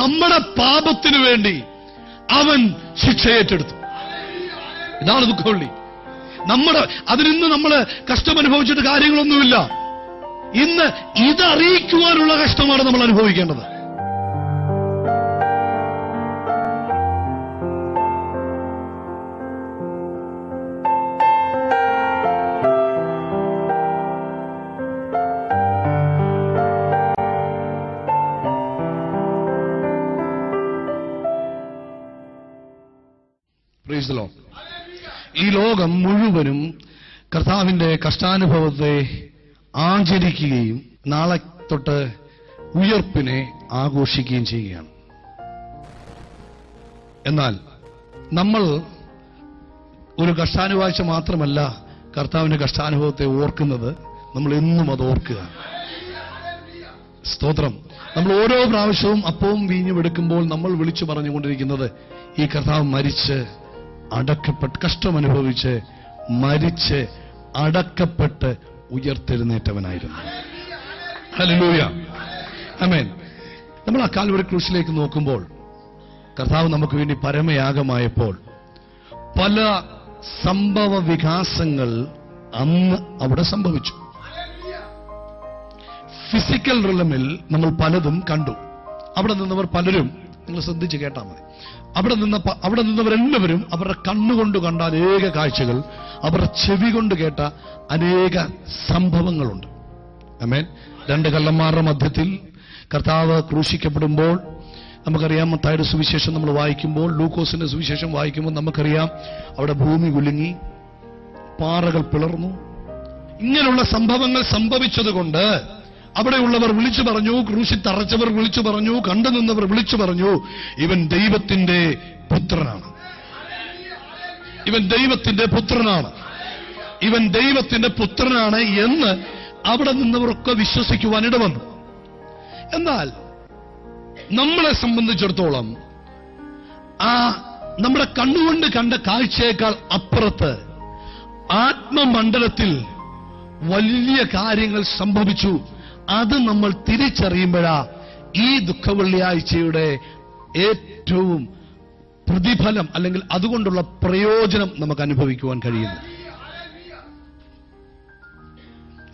നമ്മുടെ പാപത്തിനു വേണ്ടി അവൻ ശിക്ഷയേറ്റെടുത്തു. ഇതാണ് ദുഃഖവെള്ളി. അതിനിന്ന് നമ്മൾ കഷ്ടമനുഭവിച്ചിട്ട് കാര്യങ്ങളൊന്നുമില്ല. ഇന്ന് ഇതറിയിക്കുവാനുള്ള കഷ്ടമാണ് നമ്മൾ അനുഭവിക്കേണ്ടത്. ഈ ലോകം മുഴുവനും കർത്താവിന്റെ കഷ്ടാനുഭവത്തെ ആചരിക്കുകയും നാളെ തൊട്ട് ഉയർപ്പിനെ ആഘോഷിക്കുകയും ചെയ്യുകയാണ്. എന്നാൽ നമ്മൾ ഒരു കഷ്ടാനുവാഴ്ച മാത്രമല്ല കർത്താവിന്റെ കഷ്ടാനുഭവത്തെ ഓർക്കുന്നത്, നമ്മൾ എന്നും അത് ഓർക്കുക. സ്തോത്രം. നമ്മൾ ഓരോ പ്രാവശ്യവും അപ്പവും വീഞ്ഞും എടുക്കുമ്പോൾ നമ്മൾ വിളിച്ചു പറഞ്ഞുകൊണ്ടിരിക്കുന്നത് ഈ കർത്താവ് മരിച്ച് അടക്കപ്പെട്ട്, കഷ്ടമനുഭവിച്ച് മരിച്ച് അടക്കപ്പെട്ട് ഉയർത്തെഴുന്നേറ്റവനായിരുന്നു. ഹല്ലേലൂയ, ആമേൻ. നമ്മൾ ആ കാൽവരി ക്രൂശിലേക്ക് നോക്കുമ്പോൾ കർത്താവ് നമുക്ക് വേണ്ടി പരമയാഗമായപ്പോൾ പല സംഭവ വികാസങ്ങൾ അന്ന് അവിടെ സംഭവിച്ചു. ഫിസിക്കൽ റിലമിൽ നമ്മൾ പലതും കണ്ടു. അവിടെ നിന്നവർ പലരും, നിങ്ങൾ ശ്രദ്ധിച്ച് കേട്ടാൽ മതി, അവിടെ നിന്നവരെല്ലാവരും അവരുടെ കണ്ണുകൊണ്ട് കണ്ട അനേക കാഴ്ചകൾ, അവരുടെ ചെവി കൊണ്ട് കേട്ട അനേക സംഭവങ്ങളുണ്ട്. ആമേൻ. 2 കള്ളന്മാരുടെ മധ്യത്തിൽ കർത്താവ് ക്രൂശിക്കപ്പെടുമ്പോൾ നമുക്കറിയാം, മത്തായിയുടെ സുവിശേഷം നമ്മൾ വായിക്കുമ്പോൾ, ലൂക്കോസിന്റെ സുവിശേഷം വായിക്കുമ്പോൾ നമുക്കറിയാം അവിടെ ഭൂമി കുലുങ്ങി, പാറകൾ പിളർന്നു. ഇങ്ങനെയുള്ള സംഭവങ്ങൾ സംഭവിച്ചതുകൊണ്ട് അവിടെയുള്ളവർ വിളിച്ചു പറഞ്ഞു, ക്രൂശിൽ തറച്ചവർ വിളിച്ചു പറഞ്ഞു, കണ്ടുനിന്നവർ വിളിച്ചു പറഞ്ഞു, ഇവൻ ദൈവത്തിന്റെ പുത്രനാണ്, ഇവൻ ദൈവത്തിന്റെ പുത്രനാണ്, ഇവൻ ദൈവത്തിന്റെ പുത്രനാണ് എന്ന് അവിടെ നിന്നവരൊക്കെ വിശ്വസിക്കുവാൻ ഇടവന്നു. എന്നാൽ നമ്മളെ സംബന്ധിച്ചിടത്തോളം ആ നമ്മുടെ കണ്ണുകൊണ്ട് കണ്ട കാഴ്ചയേക്കാൾ അപ്പുറത്ത് ആത്മമണ്ഡലത്തിൽ വലിയ കാര്യങ്ങൾ സംഭവിച്ചു. അത് നമ്മൾ തിരിച്ചറിയുമ്പോഴാ ഈ ദുഃഖവെള്ളിയാഴ്ചയുടെ ഏറ്റവും പ്രതിഫലം അല്ലെങ്കിൽ അതുകൊണ്ടുള്ള പ്രയോജനം നമുക്ക് അനുഭവിക്കുവാൻ കഴിയുന്നു.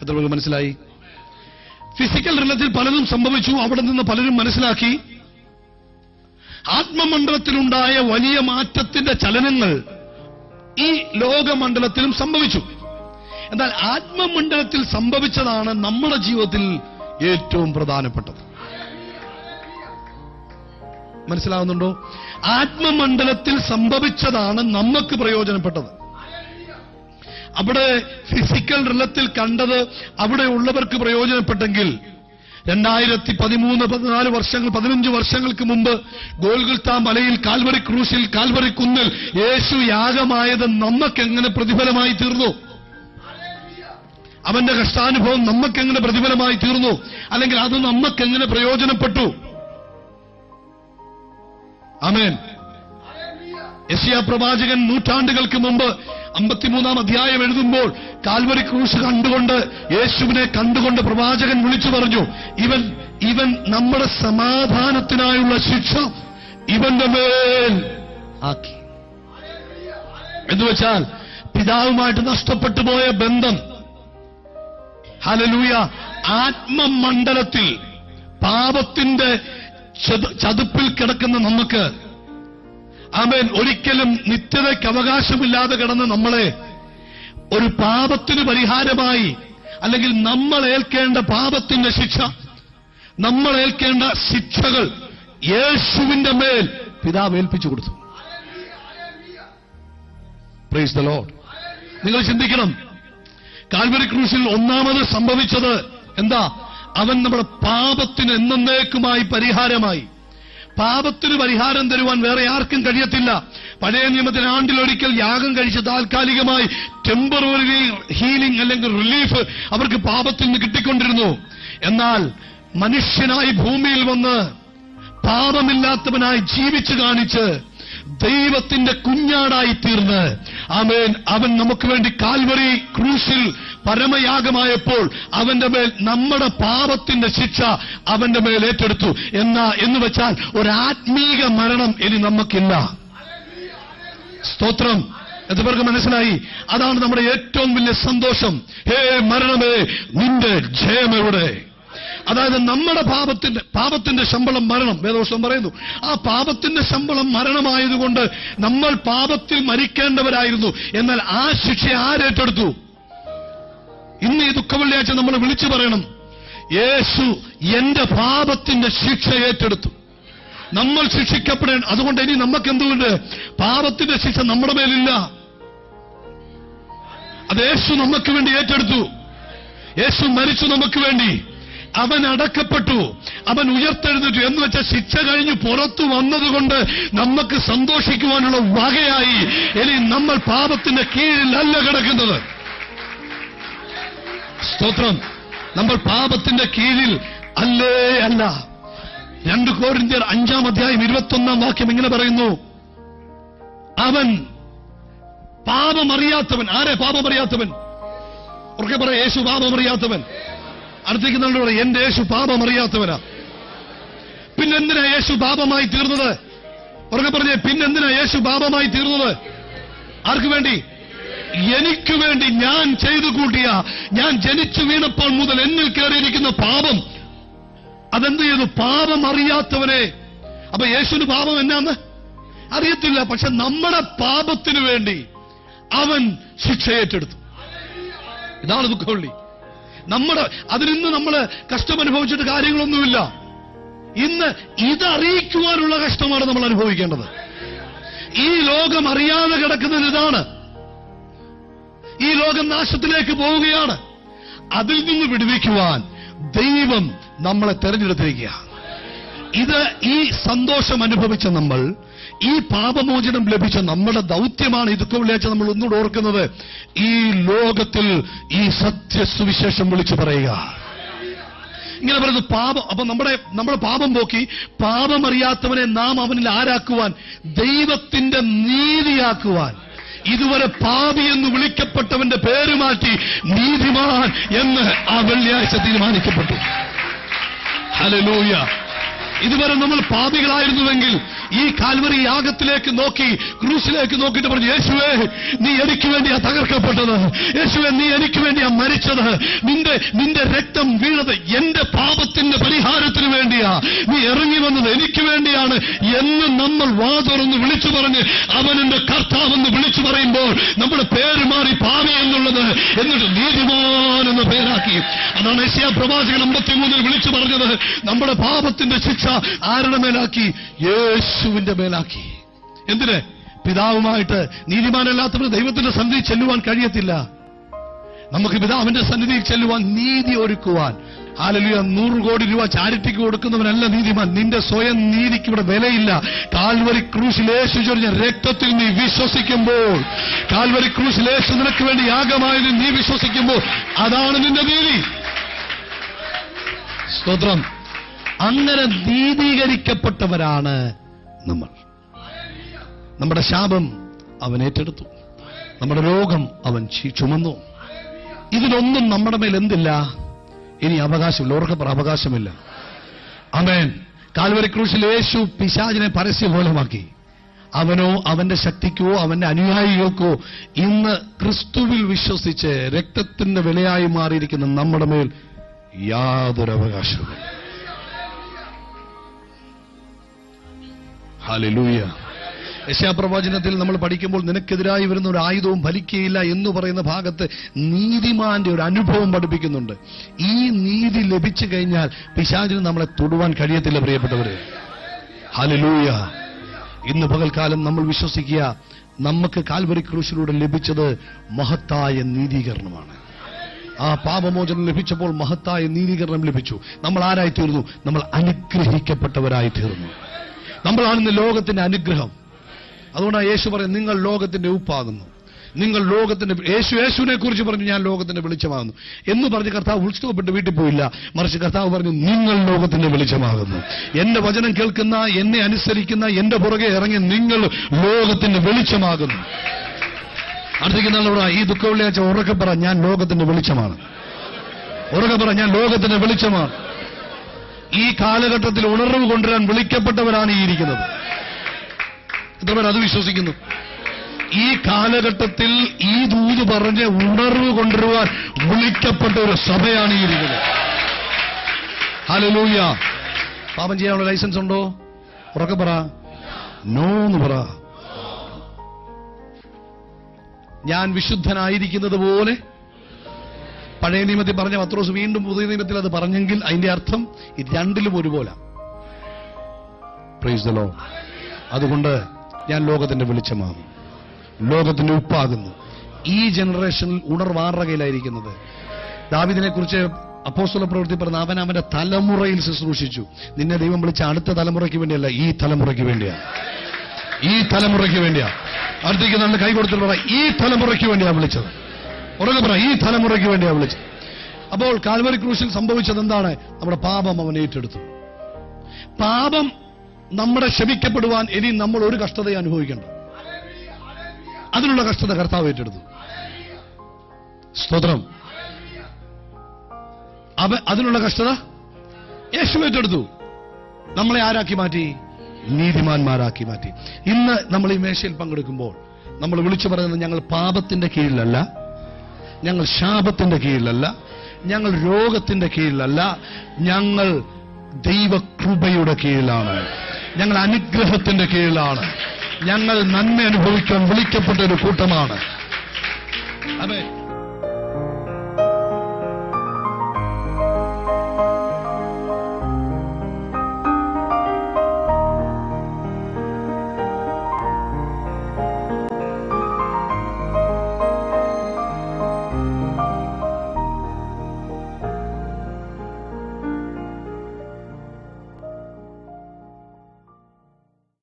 എത്ര പേർക്ക് മനസ്സിലായി? ഫിസിക്കൽ റിലത്തിൽ പലതും സംഭവിച്ചു. അവിടെ നിന്ന് പലരും മനസ്സിലാക്കി ആത്മമണ്ഡലത്തിലുണ്ടായ വലിയ മാറ്റത്തിന്റെ ചലനങ്ങൾ ഈ ലോകമണ്ഡലത്തിലും സംഭവിച്ചു. എന്നാൽ ആത്മമണ്ഡലത്തിൽ സംഭവിച്ചതാണ് നമ്മുടെ ജീവിതത്തിൽ ഏറ്റവും പ്രധാനപ്പെട്ടത്. മനസ്സിലാവുന്നുണ്ടോ? ആത്മമണ്ഡലത്തിൽ സംഭവിച്ചതാണ് നമുക്ക് പ്രയോജനപ്പെട്ടത്. അവിടെ ഫിസിക്കൽ റിലത്തിൽ കണ്ടത് അവിടെ ഉള്ളവർക്ക് പ്രയോജനപ്പെട്ടെങ്കിൽ 2013-14 വർഷങ്ങൾ 15 വർഷങ്ങൾക്ക് മുമ്പ് ഗോൽഗുൽത്താ മലയിൽ, കാൽവരി ക്രൂശിൽ, കാൽവരി കുന്നിൽ യേശു യാഗമായത് നമുക്കെങ്ങനെ പ്രതിഫലമായി തീർന്നു? അവന്റെ കഷ്ടാനുഭവം നമുക്കെങ്ങനെ പ്രതിഫലമായി തീർന്നു? അല്ലെങ്കിൽ അത് നമുക്കെങ്ങനെ പ്രയോജനപ്പെട്ടു? ആമേൻ. യെശയ്യാ പ്രവാചകൻ നൂറ്റാണ്ടുകൾക്ക് മുമ്പ് 53-ാം അധ്യായം എഴുതുമ്പോൾ കാൽവരി ക്രൂശ് കണ്ടുകൊണ്ട്, യേശുവിനെ കണ്ടുകൊണ്ട് പ്രവാചകൻ വിളിച്ചു പറഞ്ഞു, ഇവൻ നമ്മുടെ സമാധാനത്തിനായുള്ള ശിക്ഷ ഇവന്റെ മേൽ ആക്കി. എന്നുവെച്ചാൽ പിതാവുമായിട്ട് നഷ്ടപ്പെട്ടു പോയ ബന്ധം, ഹല്ലേലൂയ, ആത്മമണ്ഡലത്തിൽ പാപത്തിന്റെ ചതുപ്പിൽ കിടക്കുന്ന നമുക്ക്, ആമേൻ, ഒരിക്കലും നിത്യതയ്ക്ക് അവകാശമില്ലാതെ കിടന്ന നമ്മളെ ഒരു പാപത്തിന് പരിഹാരമായി, അല്ലെങ്കിൽ നമ്മൾ ഏൽക്കേണ്ട പാപത്തിന്റെ ശിക്ഷ, നമ്മൾ ഏൽക്കേണ്ട ശിക്ഷകൾ യേശുവിന്റെ മേൽ പിതാവ് ഏൽപ്പിച്ചു കൊടുത്തു. Praise the Lord. നിങ്ങൾ ചിന്തിക്കണം, കാൽവരി ക്രൂശിൽ ഒന്നാമത് സംഭവിച്ചത് എന്താ? അവൻ നമ്മുടെ പാപത്തിന് എന്നേക്കുമായി പരിഹാരമായി. പാപത്തിന് പരിഹാരം തരുവാൻ വേറെ ആർക്കും കഴിയത്തില്ല. പഴയ നിയമത്തിന് ആണ്ടിലൊരിക്കൽ യാഗം കഴിച്ച് താൽക്കാലികമായി ടെമ്പററി ഹീലിംഗ് അല്ലെങ്കിൽ റിലീഫ് അവർക്ക് പാപത്തിൽ നിന്ന് കിട്ടിക്കൊണ്ടിരുന്നു. എന്നാൽ മനുഷ്യനായി ഭൂമിയിൽ വന്ന് പാപമില്ലാത്തവനായി ജീവിച്ചു കാണിച്ച് ദൈവത്തിന്റെ കുഞ്ഞാടായി തീർന്ന് ആമേൻ, അവൻ നമുക്ക് വേണ്ടി കാൽവരി ക്രൂശിൽ പരമയാഗമായപ്പോൾ അവന്റെ മേൽ നമ്മുടെ പാപത്തിന്റെ ശിക്ഷ അവന്റെ മേൽ ഏറ്റെടുത്തു. എന്ന് വെച്ചാൽ ഒരാത്മീക മരണം ഇനി നമുക്കില്ല. സ്തോത്രം. എത്ര പേർക്ക് മനസ്സിലായി? അതാണ് നമ്മുടെ ഏറ്റവും വലിയ സന്തോഷം. ഹേ മരണമേ, നിന്റെ ജയമെവിടെ? അതായത് നമ്മുടെ പാപത്തിന്റെ ശമ്പളം മരണം. വേദപുസ്തകം പറയുന്നു, ആ പാപത്തിന്റെ ശമ്പളം മരണമായതുകൊണ്ട് നമ്മൾ പാപത്തിൽ മരിക്കേണ്ടവരായിരുന്നു. എന്നാൽ ആ ശിക്ഷ ആരേറ്റെടുത്തു? ഇന്ന് ഈ ദുഃഖവെള്ളിയാഴ്ച നമ്മൾ വിളിച്ചു പറയണം, യേശു എന്റെ പാപത്തിന്റെ ശിക്ഷ ഏറ്റെടുത്തു. നമ്മൾ ശിക്ഷിക്കപ്പെടേണ്ട. അതുകൊണ്ട് ഇനി നമുക്കെന്തുകൊണ്ട്? പാപത്തിന്റെ ശിക്ഷ നമ്മുടെ മേലില്ല. അത് യേശു നമുക്ക് വേണ്ടി ഏറ്റെടുത്തു. യേശു മരിച്ചു നമുക്ക് വേണ്ടി. അവൻ അടക്കപ്പെട്ടു, അവൻ ഉയർത്തെഴുന്നേറ്റു. എന്ന് വെച്ചാൽ ശിക്ഷ കഴിഞ്ഞ് പുറത്തു വന്നതുകൊണ്ട് നമുക്ക് സന്തോഷിക്കുവാനുള്ള വകയായി. ഇനി നമ്മൾ പാപത്തിന്റെ കീഴിലല്ല കിടക്കുന്നത്. സ്തോത്രം. നമ്മൾ പാപത്തിന്റെ കീഴിൽ അല്ലേ അല്ല. 2 കൊരിന്ത്യർ 5-ാം അധ്യായം 21-ാം വാക്യം ഇങ്ങനെ പറയുന്നു, അവൻ പാപമറിയാത്തവൻ. ആരെ പാപമറിയാത്തവൻ? ഉറക്കെ പറയാം, യേശു പാപമറിയാത്തവൻ. അടുത്തേക്ക് നമ്മൾ പറയാം, എന്റെ യേശു പാപമറിയാത്തവനാ. പിന്നെന്തിനാ യേശു പാപമായി തീർന്നത്? ഉറക്കെ പറഞ്ഞേ, പിന്നെന്തിനാ യേശു പാപമായി തീർന്നത്? ആർക്ക് വേണ്ടി? എനിക്ക് വേണ്ടി. ഞാൻ ചെയ്തു കൂട്ടിയ, ഞാൻ ജനിച്ചു വീണപ്പോൾ മുതൽ എന്നിൽ കയറിയിരിക്കുന്ന പാപം, അതെന്ത് ചെയ്തു? പാപം അറിയാത്തവനെ. അപ്പൊ യേശുവിന് പാപം എന്നാന്ന് അറിയത്തില്ല. പക്ഷെ നമ്മുടെ പാപത്തിനു വേണ്ടി അവൻ ശിക്ഷ ഏറ്റെടുത്തു. ഇതാണ് ദുഃഖവെള്ളി. അതിൽ നിന്ന് നമ്മൾ കഷ്ടമനുഭവിച്ചിട്ട് കാര്യങ്ങളൊന്നുമില്ല. ഇന്ന് ഇതറിയിക്കുവാനുള്ള കഷ്ടമാണ് നമ്മൾ അനുഭവിക്കേണ്ടത്. ഈ ലോകം അറിയാതെ കിടക്കുന്നത് ഇതാണ്. ഈ ലോകം നാശത്തിലേക്ക് പോവുകയാണ്. അതിൽ നിന്ന് വിടുവിക്കുവാൻ ദൈവം നമ്മളെ തെരഞ്ഞെടുത്തിരിക്കുക. ഈ സന്തോഷം അനുഭവിച്ച നമ്മൾ, ഈ പാപമോചനം ലഭിച്ച നമ്മുടെ ദൗത്യമാണ് ഈ ദുഃഖവെള്ളിയാഴ്ച നമ്മൾ ഒന്നുകൂടെ ഓർക്കുന്നത്. ഈ ലോകത്തിൽ ഈ സത്യസുവിശേഷം വിളിച്ചു പറയുക. ഇങ്ങനെ പറയുന്നത് പാപം. അപ്പൊ നമ്മുടെ പാപം പോക്കി പാപമറിയാത്തവനെ നാം അവനിൽ ആരാക്കുവാൻ? ദൈവത്തിന്റെ നീതിയാക്കുവാൻ. ഇതുവരെ പാപി എന്ന് വിളിക്കപ്പെട്ടവന്റെ പേര് മാറ്റി നീതിമാൻ എന്ന് ആ വെള്ളിയാഴ്ച തീരുമാനിക്കപ്പെട്ടു. ഹല്ലേലൂയ. ഇതുവരെ നമ്മൾ പാപികളായിരുന്നുവെങ്കിൽ ഈ കാൽവരി യാഗത്തിലേക്ക് നോക്കി, ക്രൂശിലേക്ക് നോക്കിയിട്ട് പറഞ്ഞു, യേശുവേ നീ എനിക്ക് വേണ്ടിയാ തകർക്കപ്പെട്ടത്, യേശുവേ നീ എനിക്ക് വേണ്ടിയാ മരിച്ചത്, നിന്റെ രക്തം വീണത് എന്റെ പാപത്തിന്റെ പരിഹാരത്തിന് വേണ്ടിയാ, നീ ഇറങ്ങി വന്നത് എനിക്ക് വേണ്ടിയാണ് എന്ന് നമ്മൾ വാതുറന്ന് വിളിച്ചു പറഞ്ഞ് അവൻ എന്റെ കർത്താവെന്ന് വിളിച്ചു പറയുമ്പോൾ നമ്മുടെ പേര് മാറി പാപി എന്നുള്ളത് എന്നിട്ട് നീതിമാൻ എന്ന പേരാക്കി. അതാണ് യെശയ്യാ പ്രവാചകൻ 53 വിളിച്ചു പറഞ്ഞത്. നമ്മുടെ പാപത്തിന്റെ ശിക്ഷ ആരുടെ മേലാക്കി? യേശുവിന്റെ മേലാക്കി. എന്തിന്? പിതാവുമായിട്ട് നീതിമാനല്ലാത്തവന് ദൈവത്തിന്റെ സന്നിധി ചെല്ലുവാൻ കഴിയത്തില്ല. നമുക്ക് പിതാവിന്റെ സന്നിധിയിൽ ചെല്ലുവാൻ, നീതി ഒരുക്കുവാൻ. ഹല്ലേലൂയ. 100 കോടി രൂപ ചാരിറ്റിക്ക് കൊടുക്കുന്നവനല്ല നീതിമാൻ. നിന്റെ സ്വയം നീതിക്ക് ഇവിടെ വിലയില്ല. കാൽവരി ക്രൂശിൽ യേശു ചൊരിഞ്ഞ രക്തത്തിൽ നീ വിശ്വസിക്കുമ്പോൾ, കാൽവരി ക്രൂശിൽ യേശു നിനക്ക് വേണ്ടി യാഗമായത് നീ വിശ്വസിക്കുമ്പോൾ, അതാണ് നിന്റെ നീതി. സ്തോത്രം. അങ്ങനെ നീതീകരിക്കപ്പെട്ടവരാണ് നമ്മൾ. നമ്മുടെ ശാപം അവൻ ഏറ്റെടുത്തു, നമ്മുടെ രോഗം അവൻ ചുമന്നു. ഇതിലൊന്നും നമ്മുടെ മേൽ എന്തില്ല? ഇനി അവകാശമില്ല. ഓർക്കപ്പറ, അവകാശമില്ല. ആമേൻ. കാൽവരി ക്രൂശിൽ യേശു പിശാചിനെ പരസ്യബോധമാക്കി. അവനോ അവന്റെ ശക്തിക്കോ അവന്റെ അനുയായികൾക്കോ ഇന്ന് ക്രിസ്തുവിൽ വിശ്വസിച്ച് രക്തത്തിന്റെ വിലയായി മാറിയിരിക്കുന്ന നമ്മുടെ മേൽ യാതൊരു അവകാശവുമില്ല. ഹല്ലേലൂയ. യെശയ്യാ പ്രവചനത്തിൽ നമ്മൾ പഠിക്കുമ്പോൾ നിനക്കെതിരായി വരുന്ന ഒരു ആയുധവും ഫലിക്കുകയില്ല എന്ന് പറയുന്ന ഭാഗത്ത് നീതിമാന്റെ ഒരു അനുഭവം പഠിപ്പിക്കുന്നുണ്ട്. ഈ നീതി ലഭിച്ചു കഴിഞ്ഞാൽ പിശാചിന് നമ്മളെ തൊടുവാൻ കഴിയത്തില്ല പ്രിയപ്പെട്ടവരെ. ഹല്ലേലൂയ. ഇന്ന് പകൽക്കാലം നമ്മൾ വിശ്വസിക്കുക, നമുക്ക് കാൽവരി ക്രൂശിലൂടെ ലഭിച്ചത് മഹത്തായ നീതീകരണമാണ്. ആ പാപമോചനം ലഭിച്ചപ്പോൾ മഹത്തായ നീതീകരണം ലഭിച്ചു. നമ്മൾ ആരായി തീർന്നു? നമ്മൾ അനുഗ്രഹിക്കപ്പെട്ടവരായി തീർന്നു. നമ്മളാണിന്ന് ലോകത്തിന്റെ അനുഗ്രഹം. അതുകൊണ്ടാണ് യേശു പറയുന്നത്, നിങ്ങൾ ലോകത്തിന്റെ ഉപ്പാകുന്നു, നിങ്ങൾ ലോകത്തിന്റെ. യേശുവിനെ കുറിച്ച് പറഞ്ഞു, ഞാൻ ലോകത്തിന്റെ വെളിച്ചമാകുന്നു എന്ന് പറഞ്ഞ് കർത്താവ് ഉത്സവപ്പെട്ട് വീട്ടിൽ പോയില്ല. മറിച്ച് കർത്താവ് പറഞ്ഞു, നിങ്ങൾ ലോകത്തിന്റെ വെളിച്ചമാകുന്നു. എന്റെ വചനം കേൾക്കുന്ന, എന്നെ അനുസരിക്കുന്ന, എന്റെ പുറകെ ഇറങ്ങി നിങ്ങൾ ലോകത്തിന്റെ വെളിച്ചമാകുന്നു. അടുത്തേക്ക് നല്ല ഈ ദുഃഖ വെള്ളിയാഴ്ച ഉറക്കെ പറ, ഞാൻ ലോകത്തിന്റെ വെളിച്ചമാണ്. ഉറക്കെ പറ, ഞാൻ ലോകത്തിന്റെ വെളിച്ചമാണ്. ഈ കാലഘട്ടത്തിൽ ഉണർവ് കൊണ്ടുവരാൻ വിളിക്കപ്പെട്ടവരാണ് ഈ ഇരിക്കുന്നത്. എത്ര പേർ അത് വിശ്വസിക്കുന്നു? ഈ കാലഘട്ടത്തിൽ ഈ ദൂത് പറഞ്ഞ് ഉണർവ് കൊണ്ടുവരുവാൻ വിളിക്കപ്പെട്ട ഒരു സഭയാണ് ഈ ഇരിക്കുന്നത്. ഹല്ലേലൂയ. പാപം ചെയ്യാനുള്ള ലൈസൻസ് ഉണ്ടോ? ഉറക്കെ പറ, നോ എന്ന് പറ. ഞാൻ വിശുദ്ധനായിരിക്കുന്നത് പോലെ, പഴയ നിയമത്തിൽ പറഞ്ഞ പത്രോസ് വീണ്ടും പുതിയ നിയമത്തിൽ അത് പറഞ്ഞെങ്കിൽ അതിന്റെ അർത്ഥം ഇത് രണ്ടിലും ഒരുപോലെ. Praise the Lord. അതുകൊണ്ട് ഞാൻ ലോകത്തിന്റെ വെളിച്ചമാകും, ലോകത്തിന്റെ ഉപ്പാകുന്നു. ഈ ജനറേഷനിൽ ഉണർവ് ആരുടെ കയ്യിലായിരിക്കുന്നത്? ദാവീദിനെ കുറിച്ച് അപ്പോസ്തല പ്രവൃത്തി പറഞ്ഞ അവൻ അവന്റെ തലമുറയിൽ ശുശ്രൂഷിച്ചു. നിന്നെ ദൈവം വിളിച്ച അടുത്ത തലമുറയ്ക്ക് വേണ്ടിയല്ല, ഈ തലമുറയ്ക്ക് വേണ്ടിയാണ്. ഈ തലമുറയ്ക്ക് വേണ്ടിയാണ്. അടുത്തേക്ക് നല്ല കൈ കൊടുത്തിട്ട് പറ, ഈ തലമുറയ്ക്ക് വേണ്ടിയാണ് വിളിച്ചത്. ഉറക്കെ പറ, ഈ തലമുറയ്ക്ക് വേണ്ടിയാണ് വിളിച്ചത്. അപ്പോൾ കാൽവരി ക്രൂശിൽ സംഭവിച്ചത് എന്താണ്? നമ്മുടെ പാപം അവൻ ഏറ്റെടുത്തു. പാപം നമ്മുടെ ക്ഷമിക്കപ്പെടുവാൻ ഇനി നമ്മൾ ഒരു കഷ്ടതയും അനുഭവിക്കേണ്ട. അതിനുള്ള കഷ്ടത കർത്താവ് ഏറ്റെടുത്തു. സ്തോത്രം. അതിനുള്ള കഷ്ടത യേശു ഏറ്റെടുത്തു. നമ്മളെ ആരാക്കി മാറ്റി? നീതിമാന്മാരാക്കി മാറ്റി. ഇന്ന് നമ്മൾ ഈ മേശയിൽ പങ്കെടുക്കുമ്പോൾ നമ്മൾ വിളിച്ചു പറയുന്നത്, ഞങ്ങൾ പാപത്തിന്റെ കീഴിലല്ല, ഞങ്ങൾ ശാപത്തിന്റെ കീഴിലല്ല, ഞങ്ങൾ രോഗത്തിന്റെ കീഴിലല്ല, ഞങ്ങൾ ദൈവകൃപയുടെ കീഴിലാണ്, ഞങ്ങൾ അനുഗ്രഹത്തിന്റെ കീഴിലാണ്, ഞങ്ങൾ നന്മ അനുഭവിക്കാൻ വിളിക്കപ്പെട്ട ഒരു കൂട്ടമാണ്. അതെ.